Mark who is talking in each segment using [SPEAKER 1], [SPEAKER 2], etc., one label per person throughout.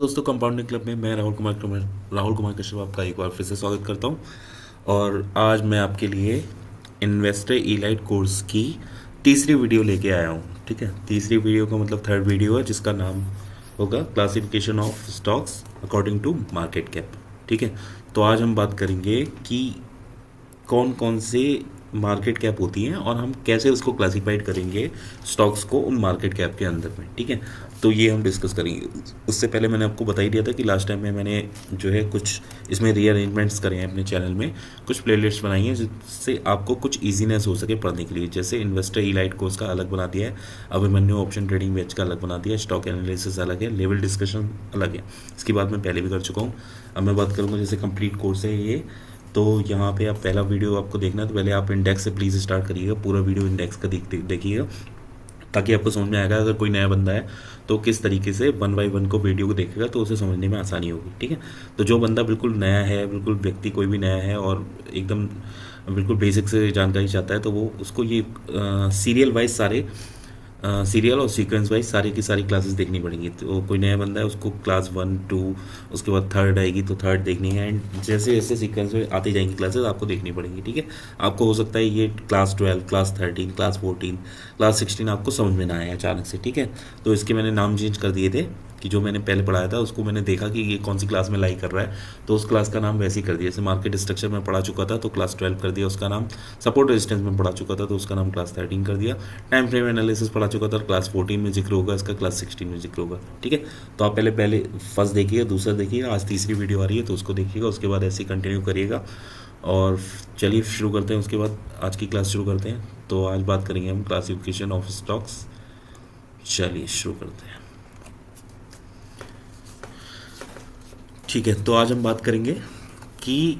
[SPEAKER 1] दोस्तों, compounding club में मैं राहुल कुमार कश्यप आपका एक बार फिर से स्वागत करता हूं। और आज मैं आपके लिए इन्वेस्टर इलाइट कोर्स की तीसरी वीडियो लेके आया हूं। ठीक है, तीसरी वीडियो का मतलब थर्ड वीडियो है, जिसका नाम होगा classification of stocks according to market cap. ठीक है, तो आज हम बात करेंगे कि कौन कौन से मार्केट कैप होती हैं और हम कैसे उसको क्लासिफाइड करेंगे स्टॉक्स को उन मार्केट कैप के अंदर में। ठीक है, तो ये हम डिस्कस करेंगे। उससे पहले मैंने आपको बता ही दिया था कि लास्ट टाइम में मैंने जो है कुछ इसमें रीअरेंजमेंट्स करे हैं अपने चैनल में, कुछ प्लेलिस्ट बनाई हैं जिससे आपको कुछ ईजीनेस हो सके पढ़ने के लिए। जैसे इन्वेस्टर इलाइट कोर्स का अलग बना दिया है, अभिमन्यु ऑप्शन ट्रेडिंग बैच का अलग बना दिया है, स्टॉक एनालिसिस अलग है, लेवल डिस्कशन अलग है। इसकी बात मैं पहले भी कर चुका हूँ। अब मैं बात करूँगा जैसे कंप्लीट कोर्स है ये, तो यहाँ पे आप पहला वीडियो आपको देखना है तो पहले आप इंडेक्स से प्लीज़ स्टार्ट करिएगा, पूरा वीडियो इंडेक्स का देखिएगा, ताकि आपको समझ में आएगा। अगर कोई नया बंदा है तो किस तरीके से वन बाई वन को वीडियो को देखेगा तो उसे समझने में आसानी होगी। ठीक है, तो जो बंदा बिल्कुल नया है, बिल्कुल व्यक्ति कोई भी नया है और एकदम बिल्कुल बेसिक से जानकारी चाहता है, तो वो उसको ये सीरियल वाइज सारे सीरियल और सीक्वेंस वाइज सारी की सारी क्लासेस देखनी पड़ेंगी। तो कोई नया बंदा है उसको क्लास 1 2 उसके बाद थर्ड आएगी तो थर्ड देखनी है, एंड जैसे जैसे सीक्वेंस में आती जाएंगी क्लासेस आपको देखनी पड़ेंगी। ठीक है, आपको हो सकता है ये क्लास 12 क्लास 13 क्लास 14 क्लास 16 आपको समझ में ना आए अचानक से। ठीक है, तो इसके मैंने नाम चेंज कर दिए थे कि जो मैंने पहले पढ़ाया था उसको मैंने देखा कि ये कौन सी क्लास में लाई कर रहा है, तो उस क्लास का नाम वैसे ही कर दिया। जैसे मार्केट स्ट्रक्चर में पढ़ा चुका था तो क्लास 12 कर दिया उसका नाम, सपोर्ट रेजिस्टेंस में पढ़ा चुका था तो उसका नाम क्लास 13 कर दिया, टाइम फ्रेम एनालिसिस पढ़ा चुका था क्लास 14 में जिक्र होगा, इसका क्लास 16 में जिक्र होगा। ठीक है, तो आप पहले पहले फर्स्ट देखिएगा, दूसरा देखिएगा, आज तीसरी वीडियो आ रही है तो उसको देखिएगा, उसके बाद ऐसे ही कंटिन्यू करिएगा। और चलिए शुरू करते हैं, उसके बाद आज की क्लास शुरू करते हैं। तो आज बात करेंगे हम क्लासिफिकेशन ऑफ स्टॉक्स। चलिए शुरू करते हैं। ठीक है, तो आज हम बात करेंगे कि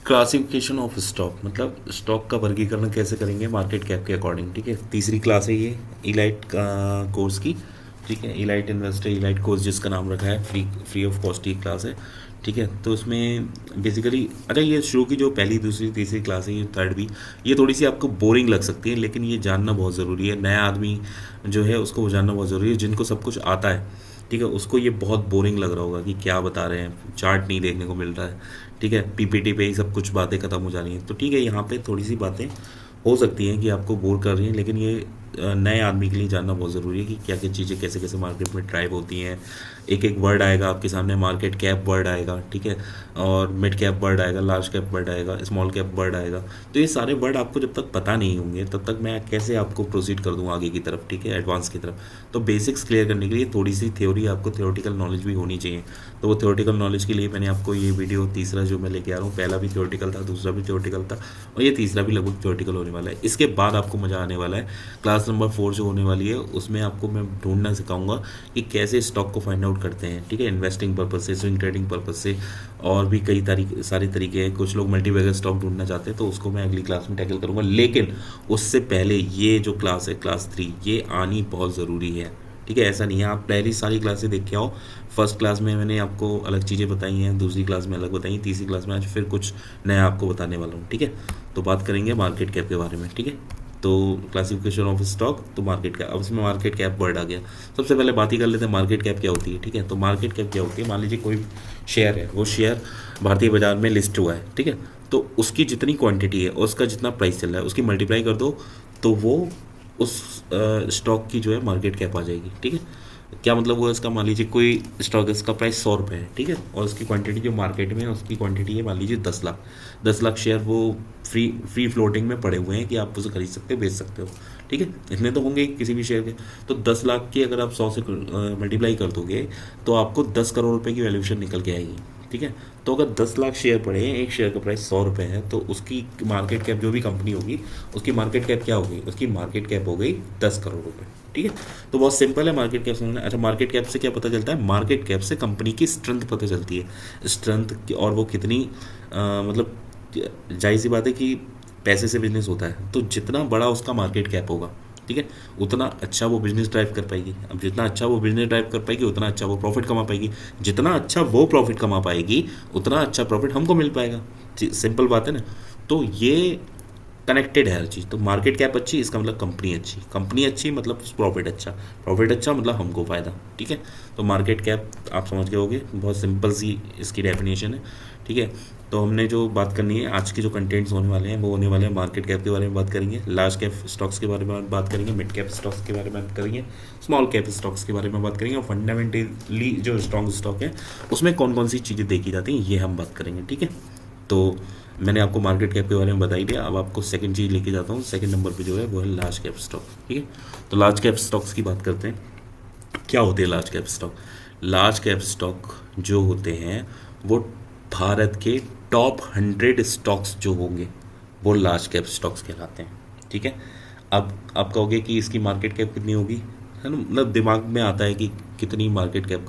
[SPEAKER 1] क्लासिफिकेशन ऑफ स्टॉक मतलब स्टॉक का वर्गीकरण कैसे करेंगे मार्केट कैप के अकॉर्डिंग। ठीक है, तीसरी क्लास है ये इलाइट कोर्स की। ठीक है, इलाइट इन्वेस्टर इलाइट कोर्स जिसका नाम रखा है, फ्री ऑफ कॉस्ट की क्लास है। ठीक है, तो इसमें बेसिकली अच्छा ये शुरू की जो पहली दूसरी तीसरी क्लास है, ये थर्ड भी, ये थोड़ी सी आपको बोरिंग लग सकती है, लेकिन ये जानना बहुत ज़रूरी है। नया आदमी जो है उसको वो जानना बहुत ज़रूरी है। जिनको सब कुछ आता है, ठीक है, उसको ये बहुत बोरिंग लग रहा होगा कि क्या बता रहे हैं, चार्ट नहीं देखने को मिल रहा है। ठीक है, पीपीटी पे ही सब कुछ बातें खत्म हो जा रही हैं। तो ठीक है, यहाँ पे थोड़ी सी बातें हो सकती हैं कि आपको बोर कर रही हैं, लेकिन ये नए आदमी के लिए जानना बहुत ज़रूरी है कि क्या क्या चीज़ें कैसे कैसे मार्केट में ड्राइव होती हैं। एक एक वर्ड आएगा आपके सामने, मार्केट कैप वर्ड आएगा, ठीक है, और मिड कैप वर्ड आएगा, लार्ज कैप वर्ड आएगा, स्मॉल कैप वर्ड आएगा। तो ये सारे वर्ड आपको जब तक पता नहीं होंगे तब तक मैं कैसे आपको प्रोसीड कर दूँ आगे की तरफ, ठीक है, एडवांस की तरफ। तो बेसिक्स क्लियर करने के लिए थोड़ी सी थ्योरी, आपको थ्योरेटिकल नॉलेज भी होनी चाहिए। तो वो थ्योरेटिकल नॉलेज के लिए मैंने आपको ये वीडियो तीसरा जो मैं लेके आ रहा हूँ, पहला भी थ्योरेटिकल था, दूसरा भी थ्योरेटिकल था, और ये तीसरा भी लगभग थ्योरेटिकल होने वाला है। इसके बाद आपको मज़ा आने वाला है। क्लास नंबर 4 जो होने वाली है उसमें आपको मैं ढूंढना सिखाऊंगा कि कैसे स्टॉक को फाइंड आउट करते हैं। ठीक है, इन्वेस्टिंग पर्पज से, स्विंग ट्रेडिंग पर्पज से, और भी कई सारे तरीके हैं। कुछ लोग मल्टीबैगर स्टॉक ढूंढना चाहते हैं तो उसको मैं अगली क्लास में टैकल करूंगा। लेकिन उससे पहले ये जो क्लास है क्लास 3, ये आनी बहुत ज़रूरी है। ठीक है, ऐसा नहीं है आप पहली सारी क्लासें देख के आओ। फर्स्ट क्लास में मैंने आपको अलग चीज़ें बताई हैं, दूसरी क्लास में अलग बताई, तीसरी क्लास में आज फिर कुछ नया आपको बताने वाला हूँ। ठीक है, तो बात करेंगे मार्केट कैप के बारे में। ठीक है, तो क्लासिफिकेशन ऑफ स्टॉक, तो मार्केट कैप, अब इसमें मार्केट कैप वर्ड आ गया। सबसे पहले बात ही कर लेते हैं मार्केट कैप क्या होती है। ठीक है, तो मार्केट कैप क्या होती है, मान लीजिए कोई शेयर है, वो शेयर भारतीय बाजार में लिस्ट हुआ है। ठीक है, तो उसकी जितनी क्वांटिटी है और उसका जितना प्राइस चल रहा है उसकी मल्टीप्लाई कर दो तो वो उस स्टॉक की जो है मार्केट कैप आ जाएगी। ठीक है, क्या मतलब हुआ इसका, मान लीजिए कोई स्टॉक, इसका प्राइस 100 रुपये है, ठीक है, और उसकी क्वांटिटी जो मार्केट में है उसकी क्वांटिटी है मान लीजिए 10 लाख। 10 लाख शेयर वो फ्री फ्लोटिंग में पड़े हुए हैं कि आप उसे खरीद सकते हो, बेच सकते हो। ठीक है, इतने तो होंगे किसी भी शेयर के। तो 10 लाख की अगर आप 100 से मल्टीप्लाई कर दोगे तो आपको 10 करोड़ रुपये की वैल्यूएशन निकल के आएगी। ठीक है, तो अगर 10 लाख शेयर पड़े हैं, एक शेयर का प्राइस 100 रुपये है, तो उसकी मार्केट कैप जो भी कंपनी होगी उसकी मार्केट कैप क्या होगी, उसकी मार्केट कैप हो गई 10 करोड़ रुपये। ठीक है, तो बहुत सिंपल है मार्केट कैप समझना। अच्छा, मार्केट कैप से क्या पता चलता है, मार्केट कैप से कंपनी की स्ट्रेंथ पता चलती है, स्ट्रेंथ और वो कितनी मतलब जाहिर सी बात है कि पैसे से बिजनेस होता है, तो जितना बड़ा उसका मार्केट कैप होगा, ठीक है, उतना अच्छा वो बिजनेस ड्राइव कर पाएगी। अब जितना अच्छा वो बिजनेस ड्राइव कर पाएगी उतना अच्छा वो प्रॉफिट कमा पाएगी, जितना अच्छा वो प्रॉफिट कमा पाएगी उतना अच्छा प्रॉफिट हमको मिल पाएगा। सिंपल बात है ना। तो ये कनेक्टेड है हर चीज़। तो मार्केट कैप अच्छी इसका मतलब कंपनी अच्छी मतलब प्रॉफिट अच्छा मतलब हमको फ़ायदा, ठीक है। तो मार्केट कैप आप समझ गए होगे, बहुत सिंपल सी इसकी डेफिनेशन है, ठीक है। तो हमने जो बात करनी है, आज के जो कंटेंट्स होने वाले हैं वो होने वाले हैं मार्केट कैप के बारे में बात करेंगे, लार्ज कैप स्टॉक्स के बारे में बात करेंगे, मिड कैप स्टॉक्स के बारे में बात करेंगे, स्मॉल कैप स्टॉक्स के बारे में बात करेंगे, और फंडामेंटली जो स्ट्रॉन्ग स्टॉक है उसमें कौन कौन सी चीज़ें देखी जाती हैं ये हम बात करेंगे, ठीक है। तो मैंने आपको मार्केट कैप के बारे में बता ही दिया, अब आपको सेकंड चीज़ लेके जाता हूँ। सेकंड नंबर पे जो है वो है लार्ज कैप स्टॉक, ठीक है। तो लार्ज कैप स्टॉक्स की बात करते हैं। क्या होते हैं large cap stock? Large cap stock जो होते हैं वो भारत के टॉप 100 स्टॉक्स जो होंगे वो लार्ज कैप स्टॉक्स कहलाते हैं, ठीक है। अब आप कहोगे कि इसकी मार्केट कैप कितनी होगी, है ना, मतलब दिमाग में आता है कि कितनी मार्केट कैप,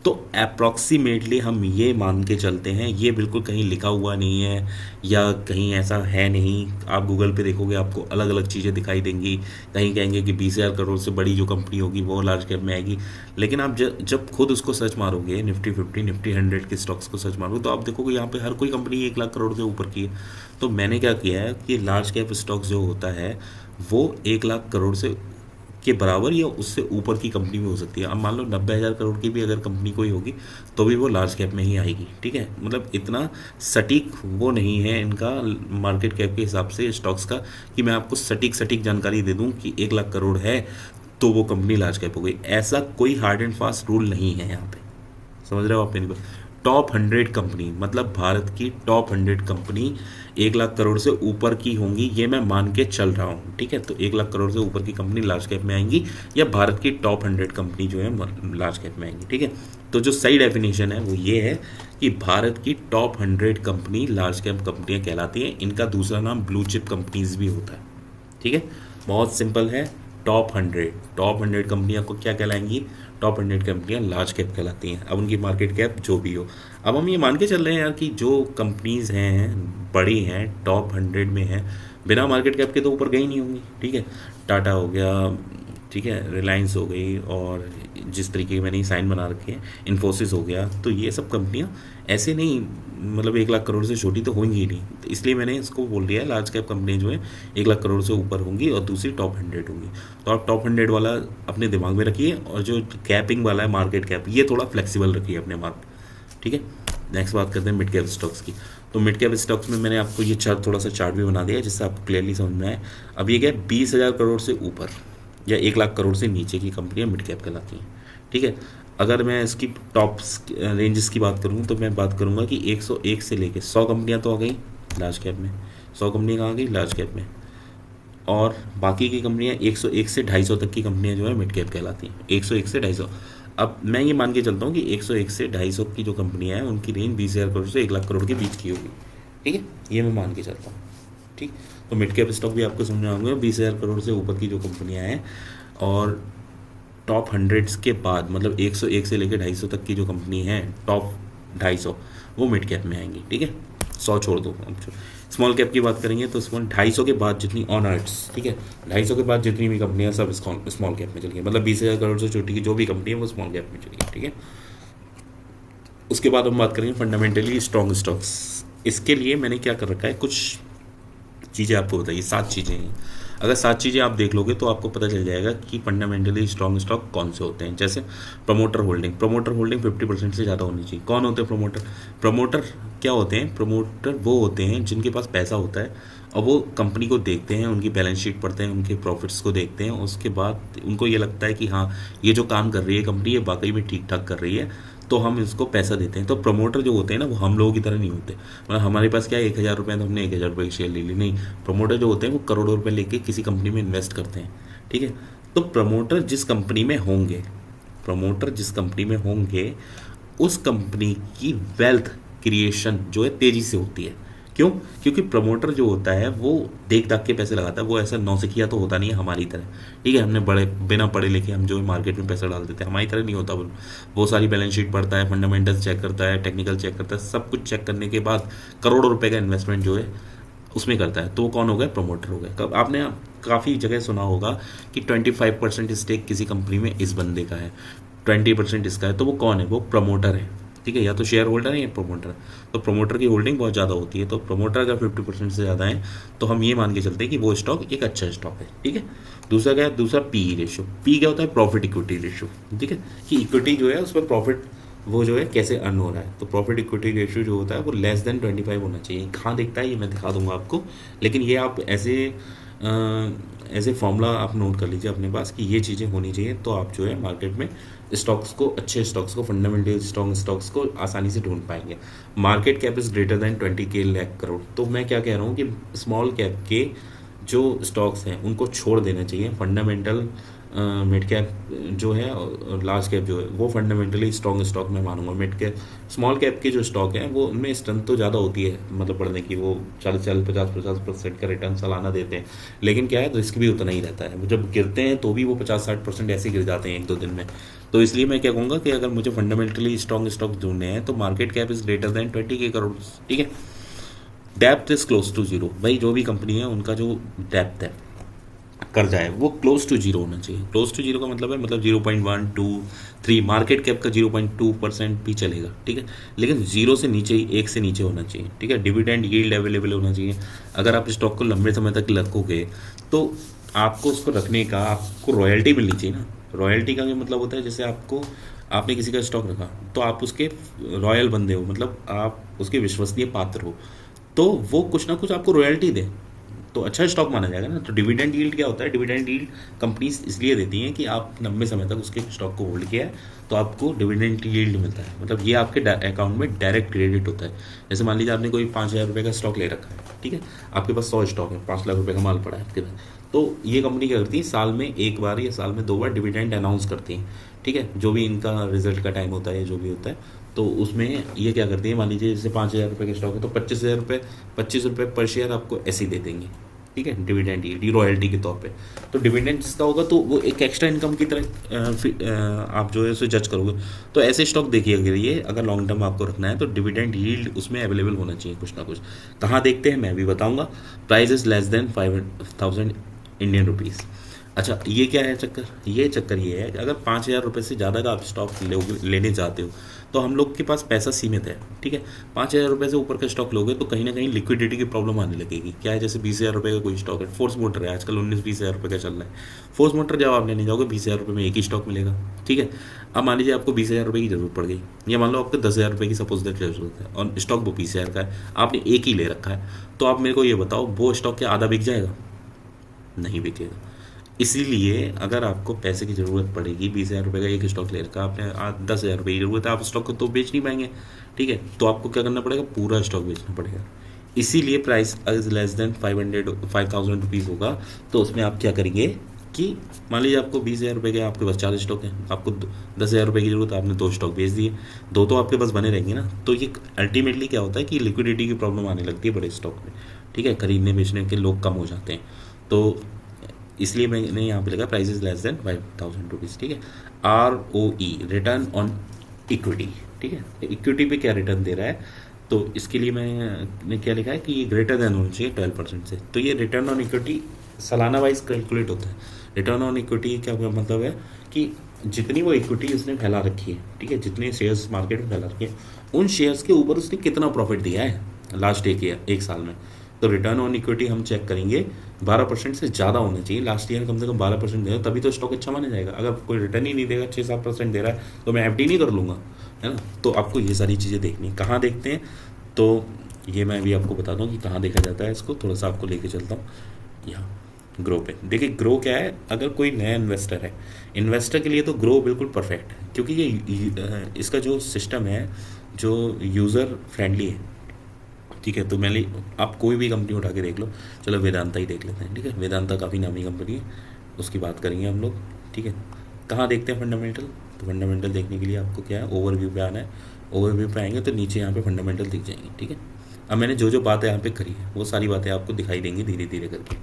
[SPEAKER 1] तो अप्रॉक्सीमेटली हम ये मान के चलते हैं, ये बिल्कुल कहीं लिखा हुआ नहीं है या कहीं ऐसा है नहीं। आप गूगल पे देखोगे आपको अलग अलग चीज़ें दिखाई देंगी, कहीं कहेंगे कि 20,000 करोड़ से बड़ी जो कंपनी होगी वो लार्ज कैप में आएगी, लेकिन आप जब खुद उसको सर्च मारोगे, निफ्टी 50 निफ्टी 100 के स्टॉक्स को सर्च मारोगे तो आप देखोगे यहाँ पे हर कोई कंपनी 1 लाख करोड़ से ऊपर की है। तो मैंने क्या किया है कि लार्ज कैप स्टॉक्स जो होता है वो 1 लाख करोड़ से के बराबर या उससे ऊपर की कंपनी भी हो सकती है। अब मान लो 90,000 करोड़ की भी अगर कंपनी कोई होगी तो भी वो लार्ज कैप में ही आएगी, ठीक है। मतलब इतना सटीक वो नहीं है इनका मार्केट कैप के हिसाब से स्टॉक्स का कि मैं आपको सटीक जानकारी दे दूं कि 1 लाख करोड़ है तो वो कंपनी लार्ज कैप हो गई। ऐसा कोई हार्ड एंड फास्ट रूल नहीं है यहाँ पे, समझ रहे हो आप मेरी बात। टॉप 100 कंपनी मतलब भारत की टॉप 100 कंपनी 1 लाख करोड़ से ऊपर की होंगी, ये मैं मान के चल रहा हूँ, ठीक है। तो 1 लाख करोड़ से ऊपर की कंपनी लार्ज कैप में आएंगी या भारत की टॉप 100 कंपनी जो है लार्ज कैप में आएंगी, ठीक है। तो जो सही डेफिनेशन है वो ये है कि भारत की टॉप 100 कंपनी लार्ज कैप कंपनियाँ कहलाती हैं। इनका दूसरा नाम ब्लू चिप कंपनीज भी होता है, ठीक है। बहुत सिंपल है, टॉप 100 कंपनियां को क्या कहलाएंगी? टॉप 100 कंपनियां लार्ज कैप कहलाती हैं। अब उनकी मार्केट कैप जो भी हो, अब हम ये मान के चल रहे हैं यार कि जो कंपनीज हैं बड़ी हैं टॉप 100 में हैं, बिना मार्केट कैप के तो ऊपर गई नहीं होंगी, ठीक है। टाटा हो गया, ठीक है, रिलायंस हो गई, और जिस तरीके के मैंने साइन बना रखे हैं इन्फोसिस हो गया, तो ये सब कंपनियां ऐसे नहीं, मतलब 1 लाख करोड़ से छोटी तो होंगी ही नहीं। तो इसलिए मैंने इसको बोल दिया है लार्ज कैप कंपनी जो है 1 लाख करोड़ से ऊपर होंगी और दूसरी टॉप 100 होंगी। तो आप टॉप 100 वाला अपने दिमाग में रखिए, और जो कैपिंग वाला है मार्केट कैप ये थोड़ा फ्लेक्सिबल रखिए अपने मार्क, ठीक है। नेक्स्ट बात करते हैं मिड कैप स्टॉक्स की। तो मिड कैप स्टॉक्स में मैंने आपको ये चार्ट थोड़ा सा चार्ट भी बना दिया है जिससे आपको क्लियरली समझ में आए। अब ये क्या है, 20,000 करोड़ से ऊपर या 1 लाख करोड़ से नीचे की कंपनियां मिड कैप कहलाती हैं, ठीक है। अगर मैं इसकी टॉप रेंजेस की बात करूँ तो मैं बात करूँगा कि 101 से लेके 100 कंपनियां तो आ गई लार्ज कैप में, 100 कंपनियां कहाँ आ गई लार्ज कैप में, और बाकी की कंपनियां 101 से 250 तक की कंपनियां जो है मिड कैप कहलाती हैं, 101 से 250। अब मैं ये मान के चलता हूँ कि 101 से 250 की जो कंपनियां हैं उनकी रेंज 20,000 करोड़ से 1 लाख करोड़ के बीच की होगी, ठीक है, ये मैं मान के चलता हूँ, ठीक। तो मिड कैप स्टॉक भी आपको समझ में आएंगे 20,000 करोड़ से ऊपर की जो कंपनियां हैं, और टॉप 100 के बाद मतलब 101 से लेकर 250 तक की जो कंपनी है टॉप 250 वो मिड कैप में आएंगी, ठीक है। 100 छोड़ दो। अब स्मॉल कैप की बात करेंगे तो स्मॉल 250 के बाद जितनी ऑन अर्ट्स, ठीक है, 250 के बाद जितनी भी कंपनियां सब स्मॉल कैप में चली, मतलब 20,000 करोड़ से छोटी की जो भी कंपनी है वो स्मॉल कैप में चली, ठीक है। उसके बाद हम बात करेंगे फंडामेंटली स्ट्रॉन्ग स्टॉक्स। इसके लिए मैंने क्या कर रखा है, कुछ चीज़ें आपको बताइए, 7 चीज़ें हैं। अगर 7 चीज़ें आप देख लोगे तो आपको पता चल जाएगा कि फंडामेंटली स्ट्रॉन्ग स्टॉक कौन से होते हैं। जैसे प्रमोटर होल्डिंग 50% से ज़्यादा होनी चाहिए। कौन होते हैं प्रमोटर? प्रमोटर क्या होते हैं? प्रमोटर वो होते हैं जिनके पास पैसा होता है और वो कंपनी को देखते हैं, उनकी बैलेंस शीट पढ़ते हैं, उनके प्रॉफिट्स को देखते हैं, उसके बाद उनको ये लगता है कि हाँ ये जो काम कर रही है कंपनी ये वाकई में ठीक ठाक कर रही है, तो हम इसको पैसा देते हैं। तो प्रमोटर जो होते हैं ना वो हम लोगों की तरह नहीं होते, मतलब हमारे पास क्या है 1,000 रुपये तो हमने 1,000 रुपये की शेयर ले ली, नहीं। प्रमोटर जो होते हैं वो करोड़ों रुपये लेके किसी कंपनी में इन्वेस्ट करते हैं, ठीक है। तो प्रमोटर जिस कंपनी में होंगे, उस कंपनी की वेल्थ क्रिएशन जो है तेज़ी से होती है। क्यों? क्योंकि प्रमोटर जो होता है वो देख दाख के पैसे लगाता है, वो ऐसा नौसिखिया तो होता नहीं है हमारी तरह, ठीक है। हमने बड़े बिना पढ़े लिखे हम जो मार्केट में पैसा डाल देते हैं, हमारी तरह नहीं होता। वो सारी बैलेंस शीट पढ़ता है, फंडामेंटल्स चेक करता है, टेक्निकल चेक करता है, सब कुछ चेक करने के बाद करोड़ों रुपए का इन्वेस्टमेंट जो है उसमें करता है, तो वो कौन हो गया? प्रमोटर हो गया। कब आपने काफ़ी जगह सुना होगा कि 25% स्टेक किसी कंपनी में इस बंदे का है, 20% इसका है, तो वो कौन है? वो प्रमोटर है, ठीक है, या तो शेयर होल्डर है या प्रोमोटर। तो प्रोमोटर की होल्डिंग बहुत ज़्यादा होती है, तो प्रोमोटर अगर 50% से ज़्यादा है तो हम ये मान के चलते हैं कि वो स्टॉक एक अच्छा स्टॉक है। ठीक है, दूसरा क्या है, दूसरा पी रेशियो। पी क्या होता है, प्रॉफिट इक्विटी रेशियो। ठीक है, कि इक्विटी जो है उस पर प्रॉफिट वो जो है कैसे अर्न हो रहा है। तो प्रॉफिट इक्विटी रेशियो जो होता है वो लेस देन 25 होना चाहिए। कहाँ दिखता है ये मैं दिखा दूंगा आपको, लेकिन ये आप ऐसे फॉर्मूला आप नोट कर लीजिए अपने पास कि ये चीज़ें होनी चाहिए, तो आप जो है मार्केट में स्टॉक्स को, अच्छे स्टॉक्स को, फंडामेंटल स्ट्रॉन्ग स्टॉक्स को आसानी से ढूंढ पाएंगे। Market cap is greater than 20 lakh crore. तो मैं क्या कह रहा हूँ कि स्मॉल कैप के जो स्टॉक्स हैं उनको छोड़ देना चाहिए। फंडामेंटल मिड कैप जो है और लार्ज कैप जो है वो फंडामेंटली स्ट्रॉन्ग स्टॉक मैं मानूंगा। मिड कैप, स्मॉल कैप की जो स्टॉक है वो उनमें स्ट्रेंथ तो ज़्यादा होती है, मतलब बढ़ने की, वो 40-50% का रिटर्न सालाना देते हैं, लेकिन क्या है, रिस्क भी उतना ही रहता है। वो जब गिरते हैं तो भी वो 50-60% ऐसे गिर जाते हैं 1-2 दिन में। तो इसलिए मैं क्या कहूँगा कि अगर मुझे फंडामेंटली स्ट्रॉन्ग स्टॉक ढूंढने हैं तो market cap is greater than 20 crore. ठीक है, depth is close to zero. भाई जो भी कंपनी है उनका जो डेप्थ है, कर्जा है, वो क्लोज टू जीरो होना चाहिए। क्लोज टू जीरो का मतलब है, मतलब 0.123, मार्केट कैप का 0.2% भी चलेगा। ठीक है, लेकिन जीरो से नीचे ही, एक से नीचे होना चाहिए। ठीक है, डिविडेंड यील्ड अवेलेबल होना चाहिए। अगर आप स्टॉक को लंबे समय तक रखोगे तो आपको उसको रखने का, आपको रॉयल्टी मिलनी चाहिए ना। रॉयल्टी का जो मतलब होता है, जैसे आपने किसी का स्टॉक रखा तो आप उसके रॉयल बंदे हो, मतलब आप उसके विश्वसनीय पात्र हो, तो वो कुछ ना कुछ आपको रॉयल्टी दे तो अच्छा स्टॉक माना जाएगा ना। तो डिविडेंड यील्ड क्या होता है, डिविडेंड यील्ड कंपनीज इसलिए देती हैं कि आप लंबे समय तक उसके स्टॉक को होल्ड किया है तो आपको डिविडेंड यील्ड मिलता है, मतलब ये आपके अकाउंट में डायरेक्ट क्रेडिट होता है। जैसे मान लीजिए आपने कोई 5,000 रुपये का स्टॉक ले रखा है, ठीक है, आपके पास 100 स्टॉक है, 5 लाख रुपये का माल पड़ा है आपके पास, तो ये कंपनी क्या करती है, साल में एक बार या साल में 2 बार डिविडेंड अनाउंस करती हैं। ठीक है, जो भी इनका रिजल्ट का टाइम होता है, जो भी होता है, तो उसमें ये क्या करती है, मान लीजिए जैसे 5,000 रुपये का स्टॉक है तो 25 रुपये पर शेयर आपको ऐसे ही दे देंगे। ठीक है, डिविडेंड यील्ड रॉयल्टी के तौर पे। तो डिविडेंड जिसका होगा तो वो एक एक्स्ट्रा इनकम की तरह आप जो है उसे जज करोगे। तो ऐसे स्टॉक देखिए, अगर ये अगर लॉन्ग टर्म आपको रखना है तो डिविडेंड यील्ड उसमें अवेलेबल होना चाहिए कुछ ना कुछ। कहाँ देखते हैं मैं भी बताऊंगा। Price is less than 5,000 Indian rupees. अच्छा, ये क्या है चक्कर, ये चक्कर ये है कि अगर 5,000 रुपये से ज़्यादा का आप स्टॉक लेने चाहते हो तो हम लोग के पास पैसा सीमित है। ठीक है, 5,000 रुपये से ऊपर का स्टॉक लोगे तो कहीं ना कहीं लिक्विडिटी की प्रॉब्लम आने लगेगी। क्या है, जैसे 20,000 रुपये का कोई स्टॉक है, फोर्स मोटर है, आजकल 19-20 हज़ार रुपये का चल रहा है। फोर्स मोटर जब आप लेने जाओगे 20,000 रुपये में एक ही स्टॉक मिलेगा। ठीक है, अब मान लीजिए आपको 20,000 रुपये की जरूरत पड़ गई, या मान लो आपको 10,000 रुपये की सपोज दैट जरूरत है और स्टॉक वो 20,000 का है, आपने एक ही ले रखा है, तो आप मेरे को ये बताओ वो स्टॉक क्या आधा बिक जाएगा? नहीं बिकेगा। इसीलिए अगर आपको पैसे की ज़रूरत पड़ेगी, 20,000 रुपये का एक स्टॉक ले रखा आपने, 10,000 रुपये की ज़रूरत है, आप स्टॉक को तो बेच नहीं पाएंगे। ठीक है, तो आपको क्या करना पड़ेगा, पूरा स्टॉक बेचना पड़ेगा। इसीलिए price is less than 5,000 rupees होगा। तो उसमें आप क्या करेंगे कि मान लीजिए आपको 20,000 रुपये के आपके पास 40 स्टॉक हैं, आपको 10,000 रुपये की ज़रूरत है, आपने 2 स्टॉक बेच दिए, 2 तो आपके पास बने रहेंगे ना। तो ये अल्टीमेटली क्या होता है कि लिक्विडिटी की प्रॉब्लम आने लगती है बड़े स्टॉक में। ठीक है, खरीदने बेचने के लोग कम हो जाते हैं, तो इसलिए मैंने यहाँ पे लिखा price is less than 5,000 rupees. ठीक है, ROE, रिटर्न ऑन इक्विटी। ठीक है, इक्विटी पे क्या रिटर्न दे रहा है, तो इसके लिए मैंने क्या लिखा है कि ये ग्रेटर देन होना चाहिए 12% से। तो ये रिटर्न ऑन इक्विटी सालाना वाइज कैलकुलेट होता है। रिटर्न ऑन इक्विटी क्या मतलब है कि जितनी वो इक्विटी उसने फैला रखी है, ठीक है, जितने शेयर्स मार्केट में फैला रखे हैं, उन शेयर्स के ऊपर उसने कितना प्रॉफिट दिया है लास्ट एक साल में। तो रिटर्न ऑन इक्विटी हम चेक करेंगे, 12% से ज़्यादा होना चाहिए। लास्ट ईयर कम से कम 12% देगा, तभी तो स्टॉक अच्छा माना जाएगा। अगर कोई रिटर्न ही नहीं देगा, 6-7% दे रहा है, तो मैं FD नहीं कर लूँगा, है ना। तो आपको ये सारी चीज़ें देखनी, कहाँ देखते हैं, तो ये मैं भी आपको बताता हूँ कि कहाँ देखा जाता है। इसको थोड़ा सा आपको लेके चलता हूँ यहाँ ग्रो पे। देखिए ग्रो क्या है, अगर कोई नया इन्वेस्टर है, इन्वेस्टर के लिए तो ग्रो बिल्कुल परफेक्ट है, क्योंकि ये इसका जो सिस्टम है जो यूज़र फ्रेंडली है। ठीक है, तो मैंने आप कोई भी कंपनी उठा के देख लो, चलो वेदांता ही देख लेते हैं। ठीक है, वेदांता काफ़ी नामी कंपनी है, उसकी बात करेंगे हम लोग। ठीक है, कहाँ देखते हैं फंडामेंटल, तो फंडामेंटल देखने के लिए आपको क्या है, ओवरव्यू पे आना है। ओवरव्यू पे आएंगे तो नीचे यहाँ पे फंडामेंटल दिख जाएंगे। ठीक है, अब मैंने जो जो बातें यहाँ पे करी है वो सारी बातें आपको दिखाई देंगी धीरे धीरे करके।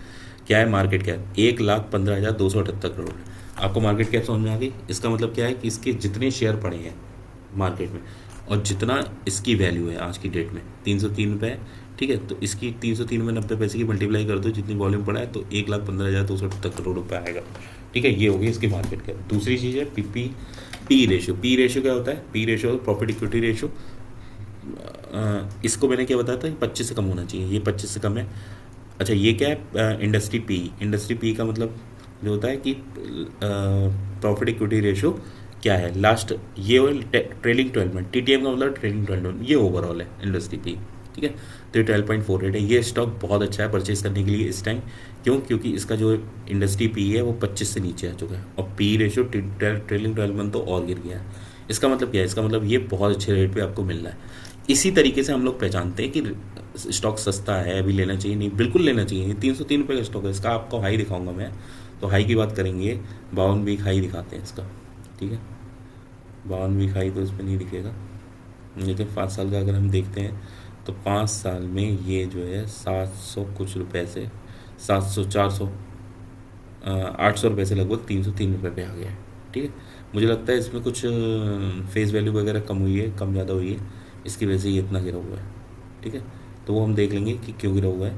[SPEAKER 1] क्या है मार्केट कैप, 1,15,278 करोड़ है। आपको मार्केट कैप समझ में आ गई। इसका मतलब क्या है कि इसके जितने शेयर पड़े हैं मार्केट में और जितना इसकी वैल्यू है आज की डेट में 303 रुपये है। ठीक है, तो इसकी 303 में 90 पैसे की मल्टीप्लाई कर दो, जितनी वॉल्यूम पड़ा है, तो 1,15,278 करोड़ रुपये आएगा। ठीक है, ये होगी इसकी मार्केट कैप। दूसरी चीज़ है पी रेशियो क्या होता है? P ratio profit equity ratio. इसको मैंने क्या बताया था, 25 से कम होना चाहिए, ये 25 से कम है। अच्छा ये क्या है? इंडस्ट्री पी का मतलब जो होता है कि प्रॉफिट इक्विटी रेशियो क्या है लास्ट, ये ट्रेलिंग 12 मंथ, टीटीएम का मतलब ट्रेलिंग 12 मंथ, ये ओवरऑल है इंडस्ट्री पी। ठीक है, तो ये 12.48 है। ये स्टॉक बहुत अच्छा है परचेज करने के लिए इस टाइम। क्यों? क्योंकि इसका जो इंडस्ट्री पी है वो 25 से नीचे आ चुका है, और पी रेशियो ट्रेलिंग 12 मंथ तो और गिर गया है। इसका मतलब क्या है? इसका मतलब ये बहुत अच्छे रेट पे आपको मिल रहा है। इसी तरीके से हम लोग पहचानते हैं कि स्टॉक सस्ता है, अभी लेना चाहिए, नहीं बिल्कुल लेना चाहिए। 303 रुपये का स्टॉक है, इसका आपको हाई दिखाऊंगा मैं। तो हाई की बात करेंगे, 52 वीक हाई दिखाते हैं इसका। ठीक है, 52 वीक हाई तो इस पर नहीं दिखेगा, लेकिन 5 साल का अगर हम देखते हैं तो 5 साल में ये जो है 700 कुछ रुपए से 700 400 800 रुपये से लगभग 303 रुपये पे आ गया है। ठीक है, मुझे लगता है इसमें कुछ फेस वैल्यू वगैरह कम हुई है, कम ज़्यादा हुई है, इसकी वजह से ये इतना गिरा हुआ है। ठीक है, तो वो हम देख लेंगे कि क्यों गिरा हुआ है,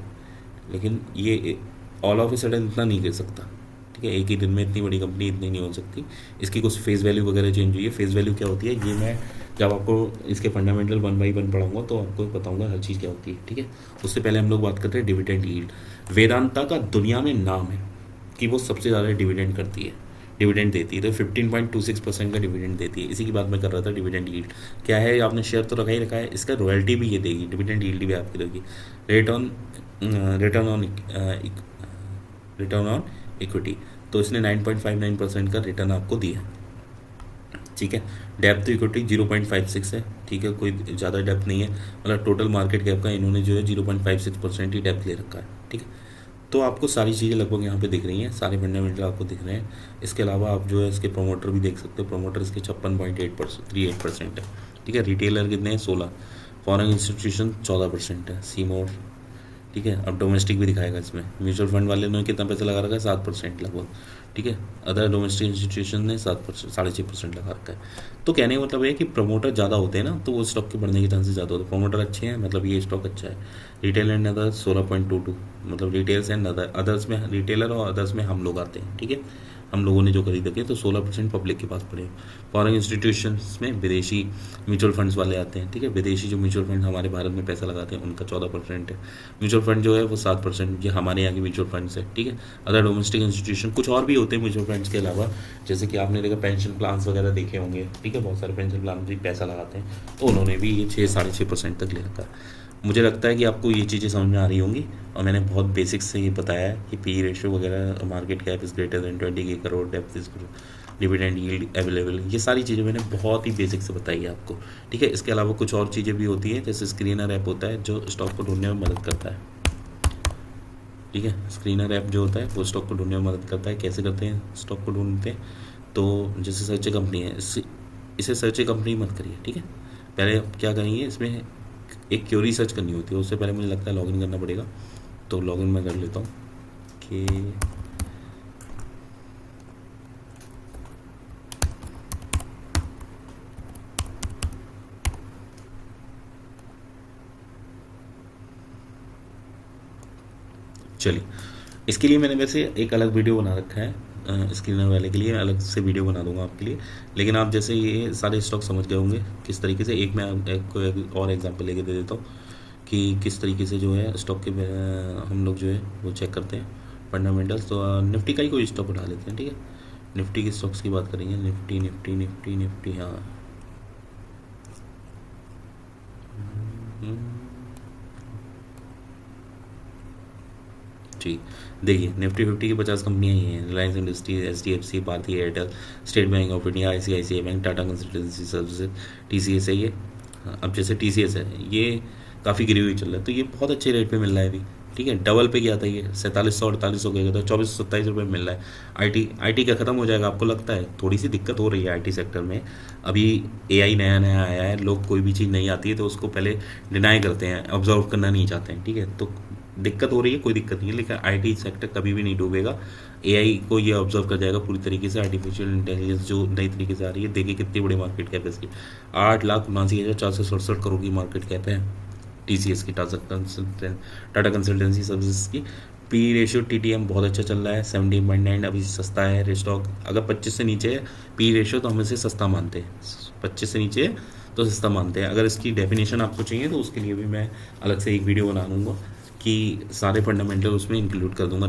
[SPEAKER 1] लेकिन ये ऑल ऑफ ए सडन इतना नहीं गिर सकता। ठीक है, एक ही दिन में इतनी बड़ी कंपनी इतनी नहीं हो सकती, इसकी कुछ फेस वैल्यू वगैरह चेंज हुई है। फेस वैल्यू क्या होती है ये मैं जब आपको इसके फंडामेंटल 1 बाई 1 पढ़ाऊंगा तो आपको बताऊंगा हर चीज़ क्या होती है। ठीक है, उससे पहले हम लोग बात करते हैं डिविडेंड यील्ड। वेदांता का दुनिया में नाम है कि वो सबसे ज़्यादा डिविडेंड करती है, डिविडेंड देती है, तो 15.26% का डिविडेंड देती है। इसी की बात मैं कर रहा था। डिविडेंड यील्ड क्या है? आपने शेयर तो रखा ही रखा है, इसका रॉयल्टी भी ये देगी, डिविडेंड यील्ड भी आपकी देगी। Return on return on equity, तो इसने 9.59% का रिटर्न आपको दिया। ठीक है, डेप्थ टू इक्विटी 0.56 है। ठीक है, कोई ज़्यादा डेप्थ नहीं है, मतलब टोटल मार्केट कैप का इन्होंने जो है 0.56% ही डेप्थ ले रखा है। ठीक है, तो आपको सारी चीज़ें लगभग यहाँ पे दिख रही हैं, सारे फंडामेंटल आपको दिख रहे हैं। इसके अलावा आप जो है इसके प्रोमोटर भी देख सकते हो, प्रोमोटर इसके 56.38% है। ठीक है, रिटेलर कितने हैं? 16, फॉरेन इंस्टीट्यूशन 14% है, सीमोर। ठीक है, अब डोमेस्टिक भी दिखाएगा इसमें। म्यूचुअल फंड वाले ने कितना पैसा लगा रखा है? 7% लगभग। ठीक है, अदर डोमेस्टिक इंस्टीट्यूशन ने 7%, 6.5% लगा रखा है। तो कहने का मतलब ये है कि प्रमोटर ज़्यादा होते हैं ना, तो वो स्टॉक के बढ़ने के चांसेस ज़्यादा होते हैं। प्रमोटर अच्छे हैं मतलब ये स्टॉक अच्छा है। रिटेल एंड अदर 16.22, मतलब रिटेल्स एंड अदर्स में, रिटेलर और अदर्स में हम लोग आते हैं। ठीक है, हम लोगों ने जो खरीद रखे तो 16% पब्लिक के पास पड़े। फॉरेन इंस्टीट्यूशंस में विदेशी म्यूचुअल फंड्स वाले आते हैं। ठीक है, विदेशी जो म्यूचुअल फंड हमारे भारत में पैसा लगाते हैं उनका 14% है। म्यूचुअल फंड जो है वो 7%, ये हमारे यहाँ के म्यूचुअल फंड्स है। ठीक है, अदर डोमेस्टिक इंस्टीट्यूशन कुछ और भी होते हैं म्यूचुअल फंड्स के अलावा, जैसे कि आपने देखा पेंशन प्लान्स वगैरह देखे होंगे। ठीक है, बहुत सारे पेंशन प्लान भी पैसा लगाते हैं, तो उन्होंने भी ये 6-6.5% तक ले रखा है। मुझे लगता है कि आपको ये चीज़ें समझ में आ रही होंगी, और मैंने बहुत बेसिक्स से ये बताया है कि पी रेशियो वगैरह, market cap is greater than 20 crore, depth is, dividend yield available, ये सारी चीज़ें मैंने बहुत ही बेसिक से बताई है आपको। ठीक है, इसके अलावा कुछ और चीज़ें भी होती हैं, जैसे स्क्रीनर ऐप होता है जो स्टॉक को ढूंढने में मदद करता है। ठीक है, स्क्रीनर ऐप जो होता है वो स्टॉक को ढूंढने में मदद करता है। कैसे करते हैं स्टॉक को ढूंढते हैं? तो जैसे सर्च कंपनी है, इसे सर्च कंपनी मत करिए। ठीक है, पहले आप क्या करेंगे, इसमें एक क्यूरी सर्च करनी होती है, उससे पहले मुझे लगता है लॉगिन करना पड़ेगा, तो लॉगिन मैं कर लेता हूँ कि चलिए, इसके लिए मैंने वैसे एक अलग वीडियो बना रखा है, स्क्रीनर वाले के लिए अलग से वीडियो बना दूंगा आपके लिए। लेकिन आप जैसे ये सारे स्टॉक समझ गए होंगे किस तरीके से, एक मैं एक और एग्जांपल लेके दे देता हूँ कि किस तरीके से जो है स्टॉक के हम लोग जो है वो चेक करते हैं फंडामेंटल्स। तो निफ्टी का ही कोई स्टॉक उठा लेते हैं। ठीक है, निफ्टी के स्टॉक्स की बात करेंगे। निफ्टी निफ्टी निफ्टी निफ्टी हाँ, ठीक, देखिए निफ्टी 50 की 50 कंपनियाँ ही हैं। रिलायंस इंडस्ट्रीज, HDFC, भारतीय Airtel, state bank of India, ICICI bank, Tata consultancy services, TCS है ये। हाँ, अब जैसे TCS है ये काफ़ी गिरी हुई चल रहा है, तो ये बहुत अच्छे रेट पे मिल रहा है अभी। ठीक है, डबल पे गया था ये, 4700-4800 गया था, 2427 रुपये मिल रहा है। IT का ख़त्म हो जाएगा आपको लगता है? थोड़ी सी दिक्कत हो रही है IT सेक्टर में। अभी AI नया नया आया है, लोग कोई भी चीज़ नहीं आती है तो उसको पहले डिनाई करते हैं, ऑब्जर्व करना नहीं चाहते हैं। ठीक है, तो दिक्कत हो रही है, कोई दिक्कत नहीं है, लेकिन IT सेक्टर कभी भी नहीं डूबेगा। AI को ये ऑब्जर्व कर जाएगा पूरी तरीके से। आर्टिफिशियल इंटेलिजेंस जो नई तरीके से आ रही है, देखिए कितनी बड़ी मार्केट कैप है इसकी, 8,79,467 करोड़ की मार्केट कैप है TCS की, टाटा कंसल्टेंसी सर्विसेज की। पी रेशियो TTM बहुत अच्छा चल रहा है, 17.9 अभी सस्ता है स्टॉक। अगर 25 से नीचे है पी रेशियो तो हम इसे सस्ता मानते हैं, 25 से नीचे है तो सस्ता मानते हैं। अगर इसकी डेफिनेशन आपको चाहिए तो उसके लिए भी मैं अलग से एक वीडियो बना दूंगा कि सारे फंडामेंटल उसमें इंक्लूड कर दूंगा।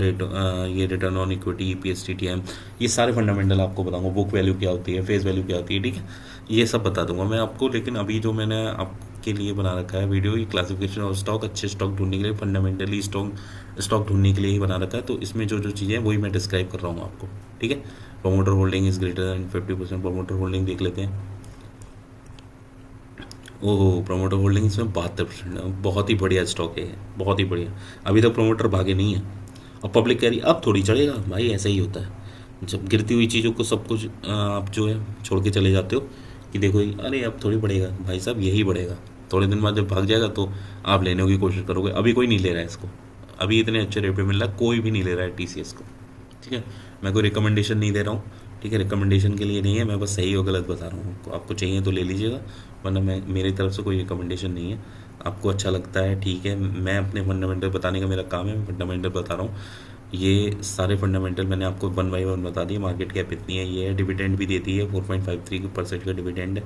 [SPEAKER 1] ये return on equity, EPS, TTM, ये सारे फंडामेंटल आपको बताऊंगा। बुक वैल्यू क्या होती है, फेस वैल्यू क्या होती है, ठीक है, ये सब बता दूंगा मैं आपको। लेकिन अभी जो मैंने आपके लिए बना रखा है वीडियो, ये क्लासिफिकेशन ऑफ स्टॉक, अच्छे स्टॉक ढूंढने के लिए, फंडामेंटली स्टॉक ढूंढने के लिए ही बना रखा है। तो इसमें जो जो चीज़ें हैं वही मैं डिस्क्राइब कर रहा हूँ आपको, ठीक है। Promoter holding is greater than 50%, promoter holding देख लेते हैं। ओहो, प्रोमोटर होल्डिंग इसमें 72%, बहुत ही बढ़िया स्टॉक है ये, बहुत ही बढ़िया। अभी तक प्रोमोटर भागे नहीं है और पब्लिक कह रही अब थोड़ी चढ़ेगा। भाई ऐसा ही होता है, जब गिरती हुई चीज़ों को सब कुछ आप जो है छोड़ के चले जाते हो कि देखो ये अरे अब थोड़ी बढ़ेगा। भाई साहब यही बढ़ेगा, थोड़े दिन बाद जब भाग जाएगा तो आप लेने की कोशिश करोगे। अभी कोई नहीं ले रहा है इसको, अभी इतने अच्छे रेट पे मिल रहा है, कोई भी नहीं ले रहा है TCS को, ठीक है। मैं कोई रिकमेंडेशन नहीं दे रहा हूँ, ठीक है, रिकमेंडेशन के लिए नहीं है, मैं बस सही और गलत बता रहा हूँ आपको। आपको चाहिए तो ले लीजिएगा, वरना मैं मेरी तरफ से कोई रिकमेंडेशन नहीं है। आपको अच्छा लगता है ठीक है, मैं अपने फंडामेंटल बताने का मेरा काम है, मैं फंडामेंटल बता रहा हूँ। ये सारे फंडामेंटल मैंने आपको 1 बाई 1 बता दिए। मार्केट कैप इतनी है, ये है, डिविडेंड भी देती है, 4.53% का डिविडेंड है,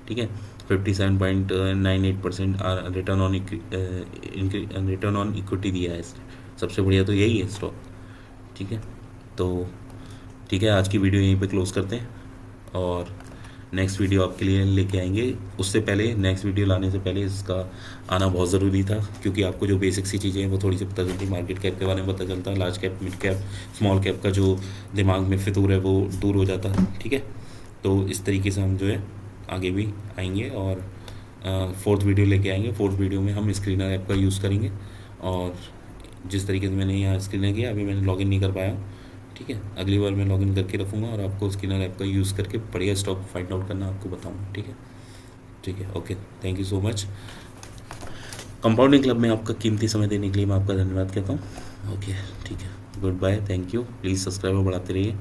[SPEAKER 1] ठीक है। 57.98% रिटर्न ऑन इक्विटी दिया है इसने, सबसे बढ़िया तो यही है स्टॉक, ठीक है। तो ठीक है, आज की वीडियो यहीं पे क्लोज करते हैं और नेक्स्ट वीडियो आपके लिए लेके आएंगे। उससे पहले, नेक्स्ट वीडियो लाने से पहले इसका आना बहुत ज़रूरी था, क्योंकि आपको जो बेसिक सी चीज़ें हैं वो थोड़ी सी पता चलती, मार्केट कैप के बारे में पता चलता, large cap, mid cap, small cap का जो दिमाग में फितूर है वो दूर हो जाता, ठीक है। तो इस तरीके से हम जो है आगे भी आएंगे और 4th वीडियो लेके आएंगे। 4th वीडियो में हम स्क्रीनर ऐप का यूज़ करेंगे और जिस तरीके से मैंने यहाँ स्क्रीनर किया, अभी मैंने लॉगिन नहीं कर पाया, ठीक है, अगली बार मैं लॉगिन करके रखूँगा और आपको स्किनर ऐप का यूज़ करके बढ़िया स्टॉक फाइंड आउट करना आपको बताऊँगा, ठीक है। ठीक है, okay, thank you so much. Compounding club में आपका कीमती समय देने के लिए मैं आपका धन्यवाद कहता हूँ। ओके, ठीक है, good bye, thank you. Please subscriber बढ़ाते रहिए,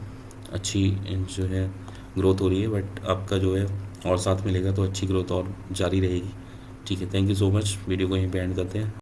[SPEAKER 1] अच्छी जो है ग्रोथ हो रही है, बट आपका जो है और साथ मिलेगा तो अच्छी ग्रोथ और जारी रहेगी, ठीक है। Thank you so much. Video को यहीं पे एंड करते हैं।